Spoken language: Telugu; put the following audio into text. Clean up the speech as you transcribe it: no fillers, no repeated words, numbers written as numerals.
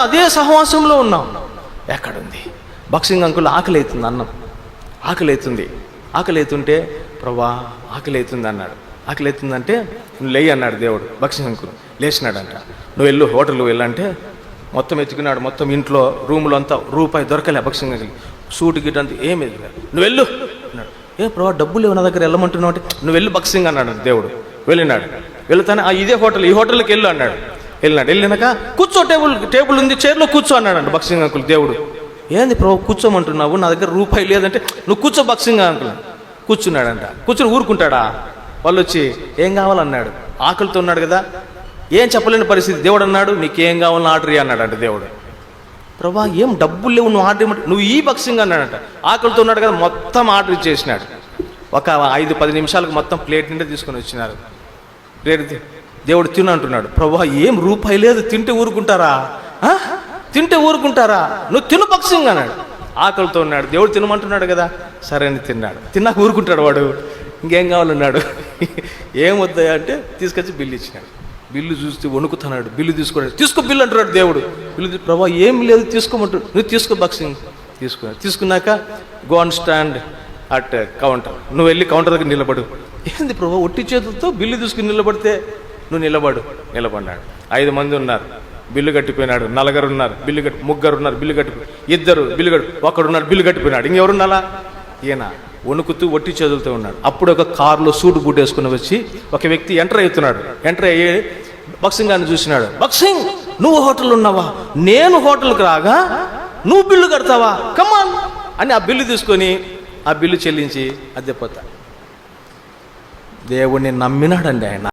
అదే సహవాసంలో ఉన్నాం. ఎక్కడుంది బాక్సింగ్ అంకుల్? ఆకలి అవుతుంది, అన్నం ఆకలి అవుతుంది. ఆకలి అవుతుంటే ప్రభా ఆకలి అవుతుంది అన్నాడు. ఆకలి అవుతుందంటే నువ్వు లేయి అన్నాడు దేవుడు. బాక్సింగ్ అంకుల్ లేచినాడంట. నువ్వు వెళ్ళు హోటల్కి వెళ్ళంటే మొత్తం ఎత్తుకున్నాడు. మొత్తం ఇంట్లో రూములో అంతా రూపాయి దొరకలే బాక్సింగ్ అంకుల్. సూటు గిట్ అంతా ఏమి నువ్వు వెళ్ళు అన్నాడు. ప్రభా డబ్బులు లేవు నా దగ్గర, వెళ్ళమంటున్నావు అంటే నువ్వు వెళ్ళు బాక్సింగ్ అన్నాడు దేవుడు. వెళ్ళినాడు. వెళ్తానే ఇదే హోటల్, ఈ హోటల్కి వెళ్ళు అన్నాడు. వెళ్ళినాక కూర్చో, టేబుల్ ఉంది, చైర్లో కూర్చో అన్నాడు బాక్సింగ్ అంకుల్. దేవుడు ఏంది ప్రభు కూర్చోమంటున్నావు, నా దగ్గర రూపాయి లేదంటే నువ్వు కూర్చో బాక్సింగ్ అంకుల్. కూర్చున్నాడంట. కూర్చొని ఊరుకుంటాడా? వాళ్ళు వచ్చి ఏం కావాలన్నాడు. ఆకలితో ఉన్నాడు కదా, ఏం చెప్పలేని పరిస్థితి. దేవుడు అన్నాడు నీకేం కావాలని ఆర్డర్ అన్నాడంట దేవుడు. ప్రభా ఏం డబ్బులు లేవు, నువ్వు ఆర్డర్ ఇవ్వమంటే నువ్వు ఈ బాక్సింగ్ అన్నాడంట. ఆకలితో ఉన్నాడు కదా, మొత్తం ఆర్డర్ ఇచ్చేసినాడు. ఒక 5-10 నిమిషాలకు మొత్తం ప్లేట్ నిండా తీసుకొని వచ్చినారు. దేవుడు తినంటున్నాడు. ప్రభా ఏం రూపాయి లేదు, తింటే ఊరుకుంటారా? తింటే ఊరుకుంటారా? నువ్వు తిను బాక్సింగ్ అన్నాడు. ఆకలితో ఉన్నాడు, దేవుడు తినమంటున్నాడు కదా, సరే అని తిన్నాడు. తిన్నాక ఊరుకుంటాడు వాడు. ఇంకేం కావాలన్నాడు. ఏం వద్దా అంటే తీసుకొచ్చి బిల్లు ఇచ్చినాడు. బిల్లు చూస్తే వణుకుతున్నాడు. బిల్లు తీసుకోండి, తీసుకో బిల్లు అంటున్నాడు దేవుడు. బిల్లు ప్రభా ఏం లేదు తీసుకోమంటు, నువ్వు తీసుకో బాక్సింగ్. తీసుకున్నాక go and stand at counter, నువ్వు వెళ్ళి కౌంటర్ దగ్గర నిలబడు. ఏంది ప్రభా ఒట్టి చేతులతో బిల్లు తీసుకుని నిలబడితే? నువ్వు నిలబడినాడు. 5 మంది ఉన్నారు, బిల్లు కట్టిపోయినాడు. 4 ఉన్నారు, బిల్లు కట్టి 3 ఉన్నారు, బిల్లు కట్టిపోయి 2 బిల్లు కట్టి 1 ఉన్నాడు, బిల్లు కట్టిపోయినాడు. ఇంకెవరున్నారా? ఈయన వణుకుతూ ఒట్టి చేతులతో ఉన్నాడు. అప్పుడు ఒక కారులో సూటు బూట్ వేసుకుని వచ్చి ఒక వ్యక్తి ఎంటర్ అవుతున్నాడు. ఎంటర్ అయ్యి బాక్సింగ్ గారిని చూసినాడు. బాక్సింగ్ నువ్వు హోటల్ ఉన్నావా? నేను హోటల్కి రాగా నువ్వు బిల్లు కడతావా? కమాన్ అని ఆ బిల్లు తీసుకొని ఆ బిల్లు చెల్లించి అద్దెపోతా. దేవుణ్ణి నమ్మినాడండి ఆయన.